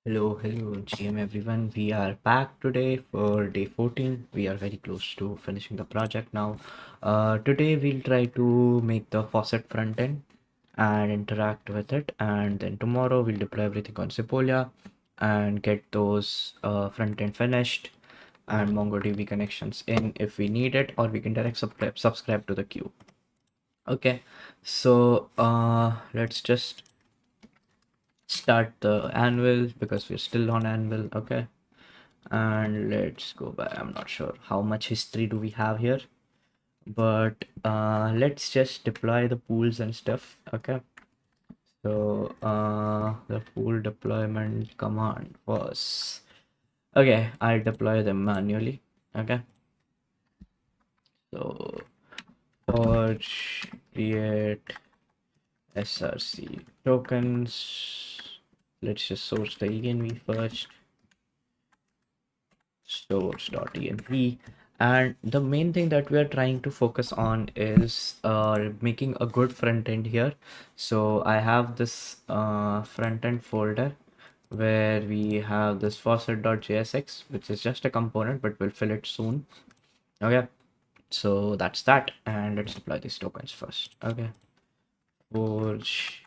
Hello, GM everyone. We are back today for day 14. We are very close to finishing the project now. Today we'll try to make the faucet front end and interact with it, and then tomorrow we'll deploy everything on Sepolia and get those front end finished and MongoDB connections in if we need it, or we can direct subscribe to the queue. Okay, so let's just start the anvil because we're still on anvil. Okay, and let's go by. I'm not sure how much history do we have here, but let's just deploy the pools and stuff. Okay, so the pool deployment command was, okay, I deploy them manually. Okay, so forge create src tokens. Let's just source the env first. Source.env, and the main thing that we are trying to focus on is making a good front end here. So I have this front end folder where we have this faucet.jsx, which is just a component, but we'll fill it soon. Okay, so that's that, and let's deploy these tokens first. Okay, forge.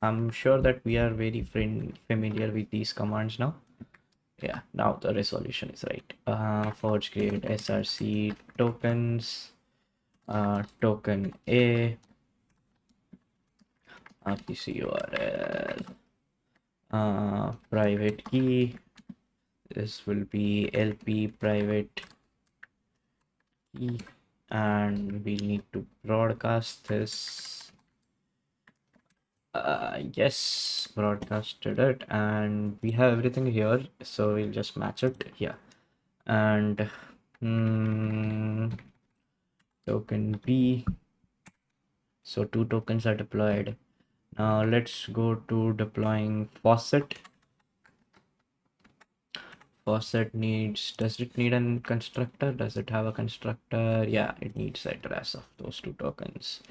I'm sure that we are very familiar with these commands now. Yeah, now the resolution is right. Forge create src tokens, token a, rpc url, private key. This will be lp private key, and we need to broadcast this. Yes, broadcasted it, and we have everything here, so we'll just match it here. And token b, so 2 tokens are deployed. Now let's go to deploying faucet. Faucet needs, does it need a constructor? Does it have a constructor? Yeah, it needs address of those 2 tokens.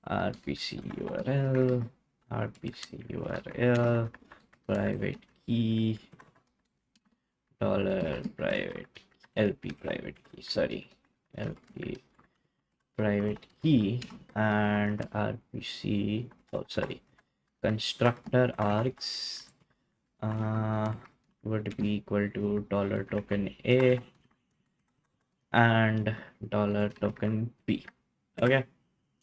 rpc url, private key, dollar private, lp private key, sorry, lp private key, and rpc, oh sorry, constructor args would be equal to dollar token a and dollar token b. Okay,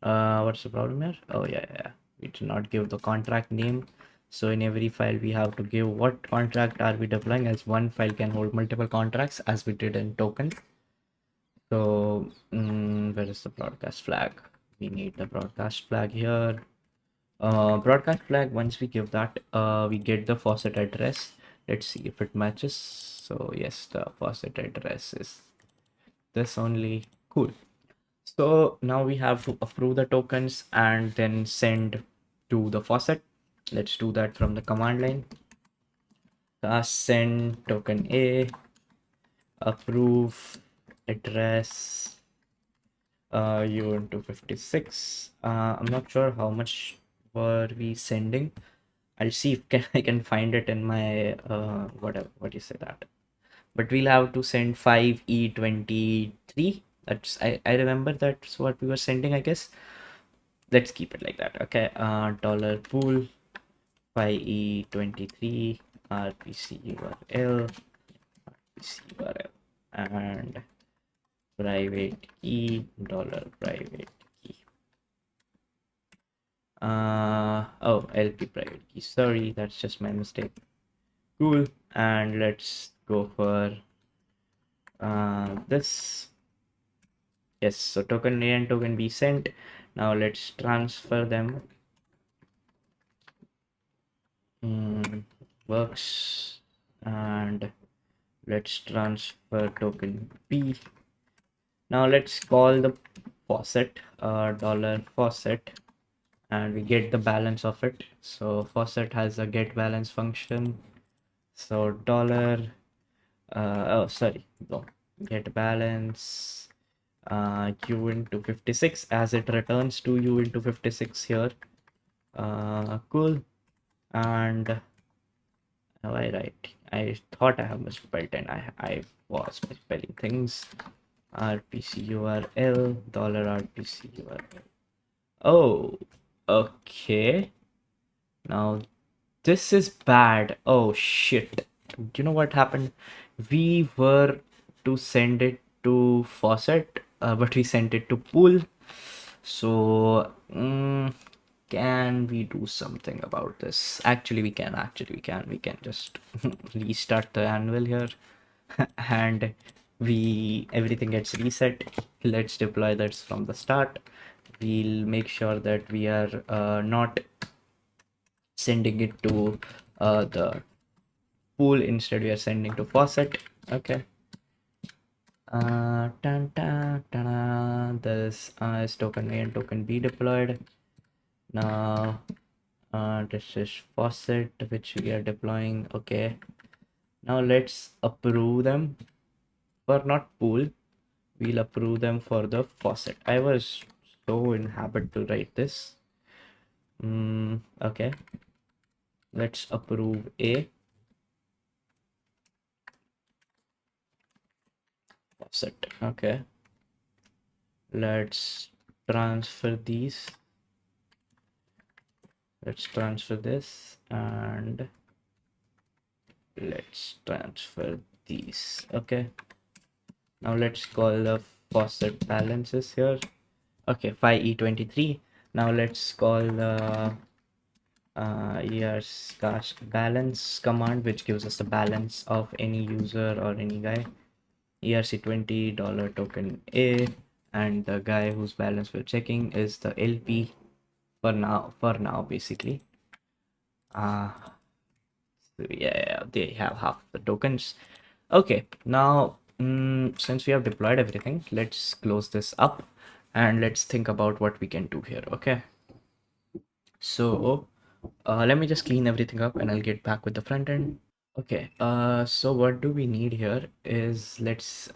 what's the problem here? Oh yeah, we did not give the contract name. So in every file we have to give what contract are we deploying, as one file can hold multiple contracts as we did in token. So where is the broadcast flag? We need the broadcast flag here. Broadcast flag, once we give that, we get the faucet address. Let's see if it matches. So yes, the faucet address is this only. Cool. So now we have to approve the tokens and then send to the faucet. Let's do that from the command line. Send token a, approve address u/56. I'm not sure how much were we sending. I'll see if I can find it in my whatever, what you say that. But we'll have to send 5e23. That's, I remember that's what we were sending, I guess. Let's keep it like that. Okay, dollar pool 5e23 rpc url, and private key, dollar private key. Oh, lp private key, sorry, that's just my mistake. Cool, and let's go for this. Yes, so token a and token b sent. Now let's transfer them. Works, and let's transfer token b. Now let's call the faucet dollar faucet, and we get the balance of it. So faucet has a get balance function. So dollar oh sorry, no, get balance u/56, as it returns to u/56 here. Cool, and Am I right? I thought I have misspelled and I was misspelling things. RPC URL, dollar $RPC URL. Oh, okay. Now this is bad. Oh shit. Do you know what happened? We were to send it to Faucet, but we sent it to Pool. So, can we do something about this? Actually, we can. Actually, we can. We can just restart the anvil here, and everything gets reset. Let's deploy that from the start. We'll make sure that we are not sending it to the pool. Instead, we are sending to Faucet. Okay. This is token A and token B deployed. Now, this is Faucet, which we are deploying. Okay. Now let's approve them for not pool. We'll approve them for the Faucet. I was so in habit to write this. Okay. Let's approve A. Faucet. Okay. Let's transfer these. Let's transfer this and let's transfer these. Okay. Now let's call the Faucet balances here. Okay, 5E23. Now let's call the cast balance command, which gives us the balance of any user or any guy. ERC20 dollar token A, and the guy whose balance we're checking is the LP for now basically. So yeah, they have half the tokens. Okay, now since we have deployed everything, let's close this up and let's think about what we can do here. Okay, so let me just clean everything up and I'll get back with the front end. Okay, so what do we need here is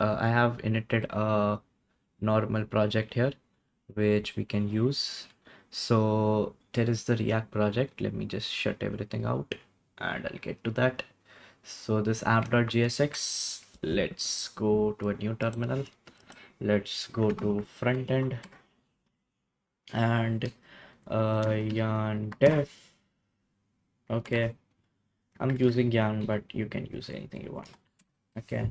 I have initted a normal project here which we can use. So there is the React project. Let me just shut everything out and I'll get to that. So this app.jsx, let's go to a new terminal. Let's go to front end and yarn def. Okay, I'm using yarn, but you can use anything you want. Okay,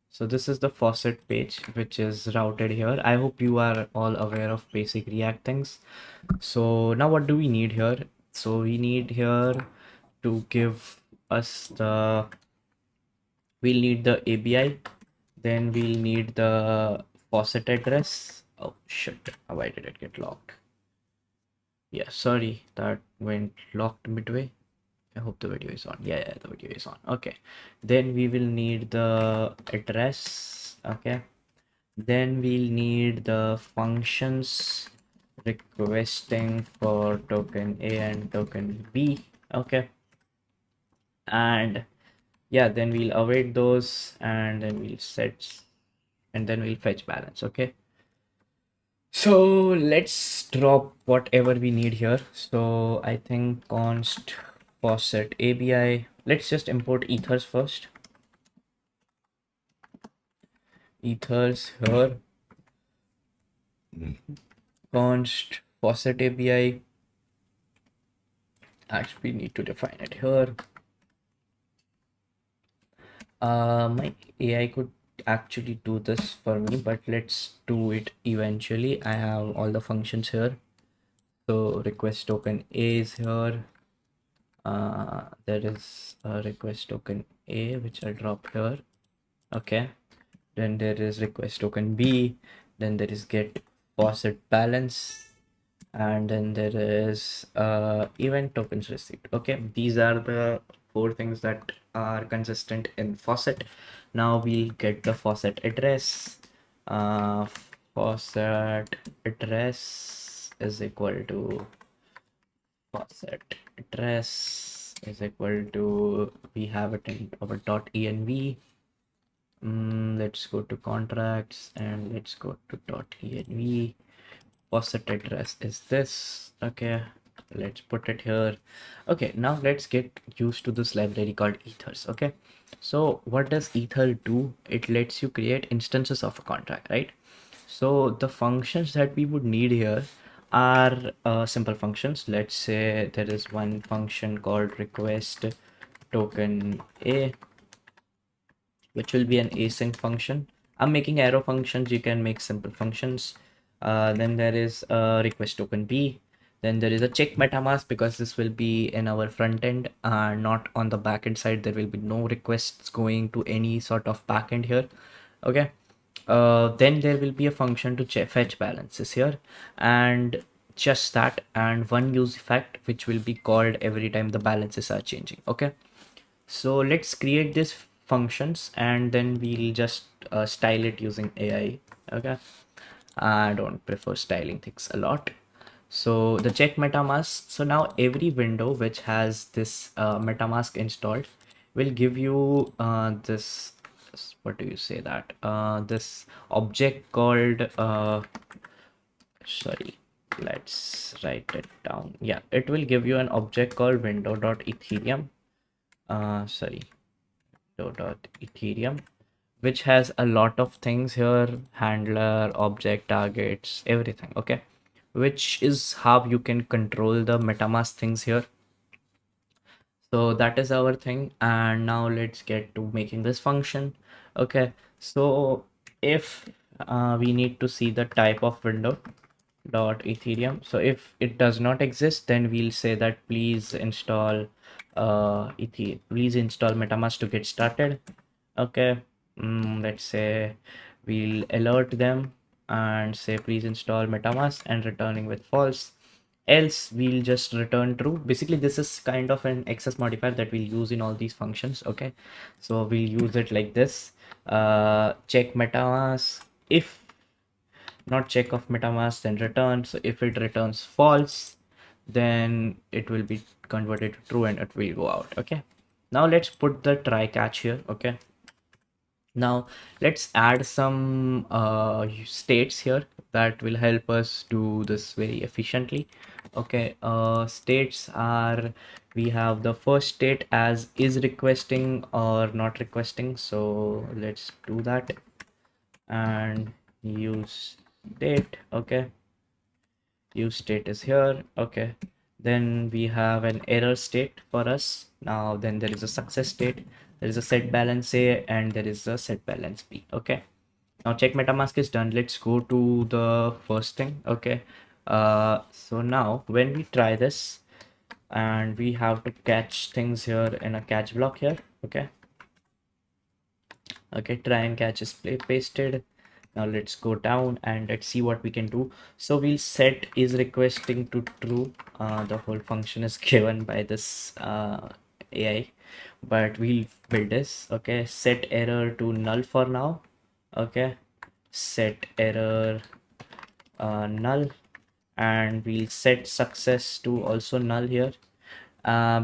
so this is the Faucet page which is routed here. I hope you are all aware of basic React things. So now what do we need here? So we need here to give us we'll need the ABI, then we'll need the Faucet address. Oh shit, why did it get locked? Yeah, sorry, that went locked midway. I hope the video is on. Yeah, the video is on. Okay, then we will need the address. Okay, then we'll need the functions requesting for token A and token B. Okay, and yeah, then we'll await those and then we'll set and then we'll fetch balance. Okay, so let's drop whatever we need here. So I think const faucet ABI. Let's just import ethers first. Ethers here. Const faucet ABI. Actually, we need to define it here. My AI could actually do this for me, but let's do it eventually. I have all the functions here. So request token A is here. There is a request token A which I'll drop here. Okay, then there is request token B, then there is get faucet balance, and then there is event tokens received. Okay, these are the four things that are consistent in Faucet. Now we'll get the Faucet address. Faucet address is equal to Faucet address is equal to, we have it in our .env. Let's go to contracts and let's go to .env. Faucet address is this. Okay, let's put it here. Okay, now let's get used to this library called Ethers. Okay, so what does Ether do? It lets you create instances of a contract, right? So the functions that we would need here are simple functions. Let's say there is one function called request token a, which will be an async function. I'm making arrow functions, you can make simple functions. Then there is a request token b. Then there is a check MetaMask, because this will be in our front end, not on the backend side. There will be no requests going to any sort of backend here. Okay. Then there will be a function to fetch balances here, and just that, and one use effect which will be called every time the balances are changing. Okay, so let's create these functions and then we'll just style it using AI. Okay, I don't prefer styling things a lot. So the check MetaMask. So now every window which has this MetaMask installed will give you this, what do you say that, this object called sorry, let's write it down. Yeah, it will give you an object called window.ethereum. Sorry, window.ethereum, which has a lot of things here: handler, object, targets, everything. Okay, which is how you can control the MetaMask things here. So that is our thing, and now let's get to making this function. Okay, so if we need to see the type of window dot ethereum, so if it does not exist, then we'll say that please install please install MetaMask to get started. Okay, let's say we'll alert them and say please install MetaMask, and returning with false. Else we'll just return true. Basically this is kind of an access modifier that we'll use in all these functions. Okay, so we'll use it like this: check MetaMask. If not check of MetaMask, then return. So if it returns false, then it will be converted to true and it will go out. Okay, now let's put the try catch here. Okay, now let's add some states here that will help us do this very efficiently. Okay, states are, we have the first state as is requesting or not requesting. So let's do that and use state. Okay, use state is here. Okay, then we have an error state for us. Now then there is a success state, there is a set balance A, and there is a set balance B. Okay, now check MetaMask is done. Let's go to the first thing. Okay, so now when we try this, and we have to catch things here in a catch block here. Okay, okay, try and catch is pasted. Now let's go down and let's see what we can do. So we'll set is requesting to true. The whole function is given by this AI, but we'll build this. Okay, set error to null for now. Okay, set error null, and we'll set success to also null here,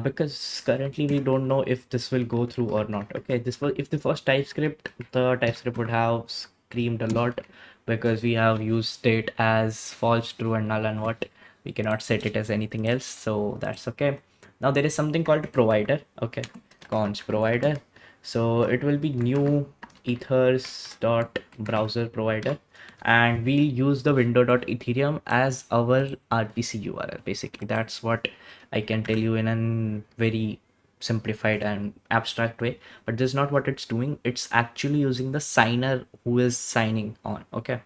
because currently we don't know if this will go through or not. Okay, this was, if the first TypeScript, the TypeScript would have screamed a lot, because we have used state as false, true, and null, and what we cannot set it as anything else. So that's okay. Now there is something called provider. Okay, const provider. So it will be new ethers dot browser provider, and we'll use the window.ethereum as our RPC URL. Basically that's what I can tell you in a very simplified and abstract way, but this is not what it's doing. It's actually using the signer who is signing on. Okay,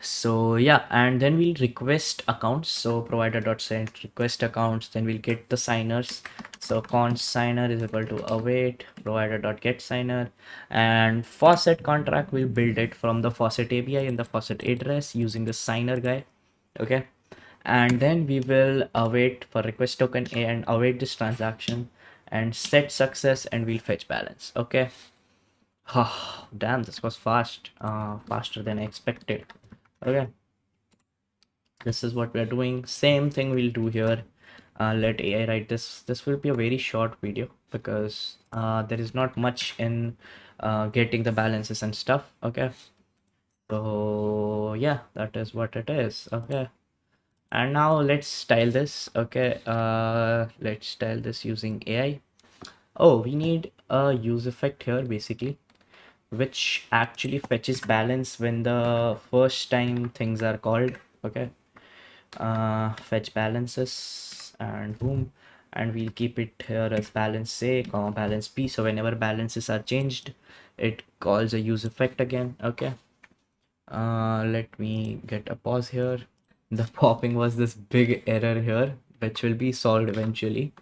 so yeah, and then we'll request accounts. So provider.send request accounts, then we'll get the signers. So const signer is equal to await provider.get signer, and faucet contract will build it from the faucet API in the faucet address using the signer guy. Okay, and then we will await for request token A and await this transaction and set success, and we'll fetch balance. Okay. Damn, this was fast, faster than I expected. Okay, this is what we're doing. Same thing we'll do here. Let AI write this. This will be a very short video, because there is not much in getting the balances and stuff. Okay, so yeah, that is what it is. Okay, And now let's style this. Okay, let's style this using AI. Oh, we need a use effect here basically, which actually fetches balance when the first time things are called. Okay, fetch balances and boom, and we'll keep it here as balance A, comma balance B. So whenever balances are changed, it calls a use effect again. Okay, let me get a pause here. The popping was this big error here, which will be solved eventually,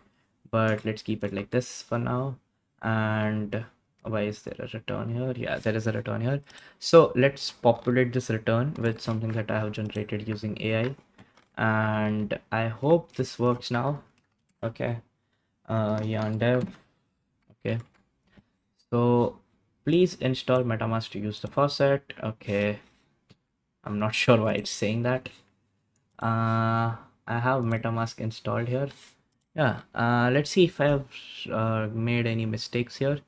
but let's keep it like this for now. And why is there a return here? Yeah, there is a return here. So let's populate this return with something that I have generated using AI, and I hope this works now. Okay, yarn dev. Okay, so please install MetaMask to use the faucet. Okay, I'm not sure why it's saying that. I have MetaMask installed here. Yeah, let's see if I have made any mistakes here.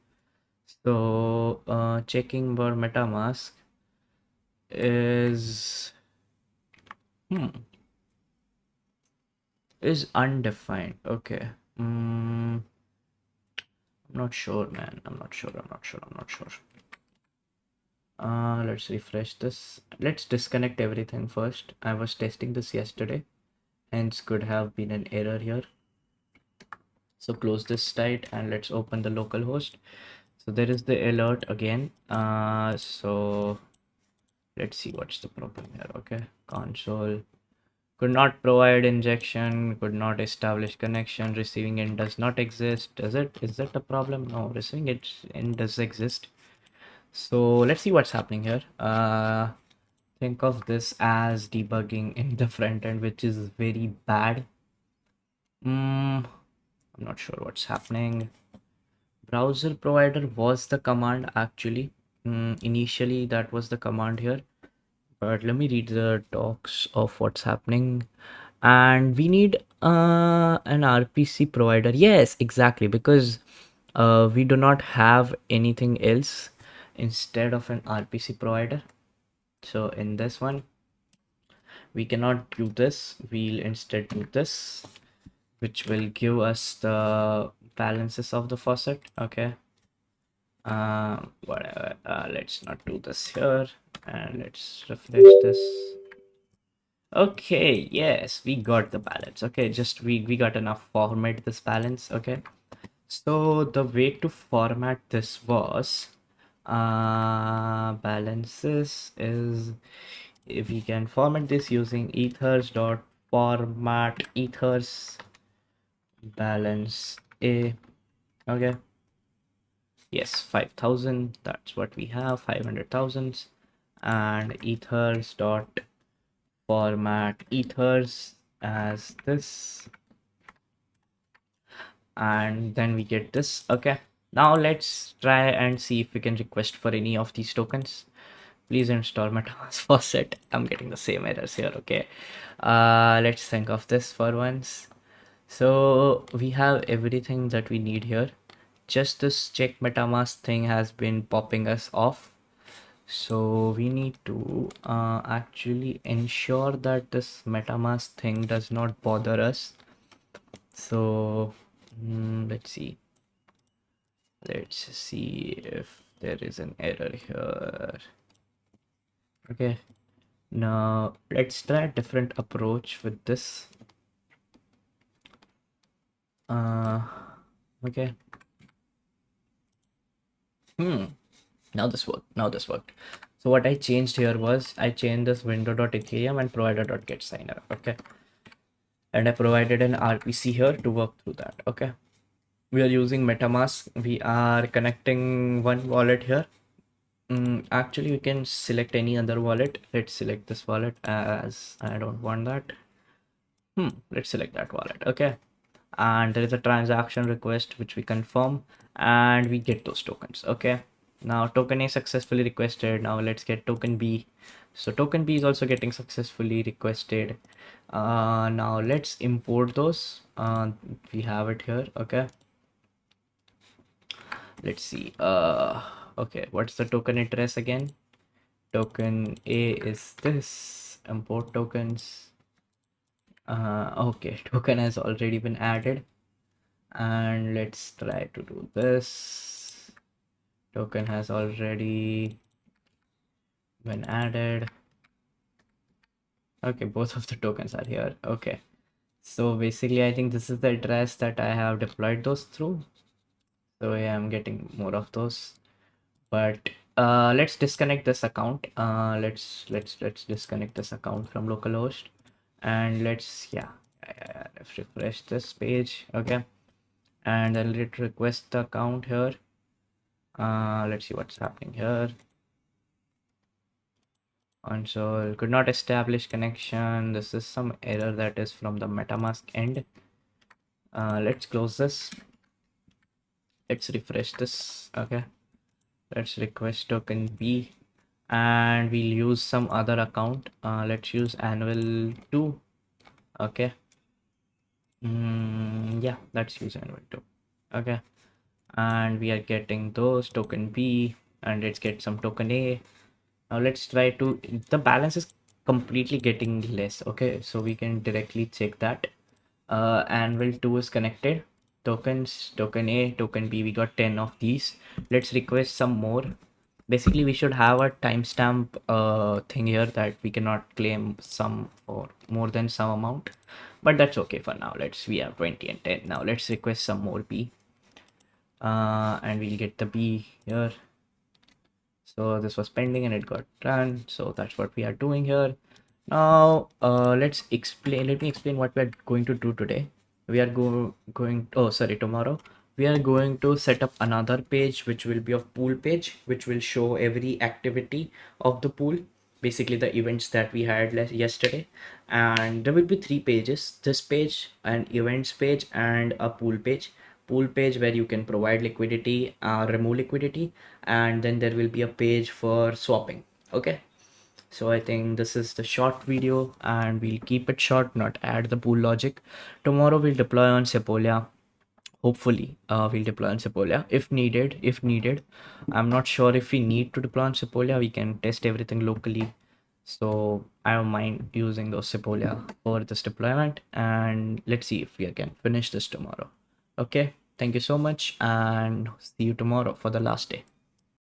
So checking for MetaMask is is undefined. Okay. I'm not sure, man. I'm not sure. Let's refresh this. Let's disconnect everything first. I was testing this yesterday, hence could have been an error here. So close this tight and let's open the local host. So there is the alert again. So let's see what's the problem here. Okay, console could not provide injection, could not establish connection, receiving end does not exist. Does it? Is that a problem? No, receiving it end does exist. So let's see what's happening here. Think of this as debugging in the front end, which is very bad. I'm not sure what's happening. Browser provider was the command actually. Initially that was the command here, but let me read the docs of what's happening. And we need an RPC provider. Yes, exactly, because we do not have anything else instead of an RPC provider. So in this one we cannot do this, we'll instead do this, which will give us the balances of the faucet. Okay, whatever, let's not do this here, and let's refresh this. Okay, yes, we got the balance. Okay, just we got enough format this balance. Okay, so the way to format this was balances is, if we can format this using ethers dot format ethers balance a. Okay, yes, 5,000, that's what we have, 500,000. And ethers dot format ethers as this, and then we get this. Okay, now let's try and see if we can request for any of these tokens. Please install MetaMask Faucet. I'm getting the same errors here. Okay, let's think of this for once. So we have everything that we need here. Just this check MetaMask thing has been popping us off. So we need to actually ensure that this MetaMask thing does not bother us. So let's see. Let's see if there is an error here. Okay, now let's try a different approach with this. Okay. Now this worked. So what I changed here was I changed this window.ethereum and provider.getSigner. Okay, and I provided an RPC here to work through that. Okay, we are using MetaMask. We are connecting one wallet here. Actually, we can select any other wallet. Let's select this wallet as I don't want that. Let's select that wallet. Okay, and there is a transaction request which we confirm, and we get those tokens. Okay, now token A successfully requested. Now let's get token B. So token B is also getting successfully requested. Now let's import those. We have it here. Okay, let's see. Okay, what's the token address again? Token A is this. Import tokens. Okay, token has already been added, and let's try to do this. Token has already been added. Okay, both of the tokens are here. Okay, so basically I think this is the address that I have deployed those through. So yeah, I'm getting more of those, but let's disconnect this account. Let's disconnect this account from localhost, and let's refresh this page. Okay, and then let's request the account here. Let's see what's happening here. Console could not establish connection. This is some error that is from the MetaMask end. Let's close this. Let's refresh this. Okay, let's request token B, and we'll use some other account. Let's use annual 2. Okay, yeah, let's use annual 2. Okay, and we are getting those token B, and let's get some token A. Now let's try to, the balance is completely getting less. Okay, so we can directly check that. Anvil 2 is connected. Tokens, token A, token B, we got 10 of these. Let's request some more. Basically we should have a timestamp thing here that we cannot claim some or more than some amount, but that's okay for now. We have 20 and 10. Now let's request some more B, and we'll get the B here. So this was pending and it got done, so that's what we are doing here. Now let me explain what we are going to do today. We are tomorrow we are going to set up another page, which will be a pool page, which will show every activity of the pool, basically the events that we had yesterday. And there will be 3 pages: this page, an events page, and a pool page where you can provide liquidity, remove liquidity, and then there will be a page for swapping. Okay, so I think this is the short video, and we'll keep it short, not add the pool logic. Tomorrow we'll deploy on Sepolia. Hopefully we'll deploy on Sepolia if needed. I'm not sure if we need to deploy on Sepolia. We can test everything locally, so I don't mind using those Sepolia for this deployment, and let's see if we can finish this tomorrow. Okay, thank you so much, and see you tomorrow for the last day.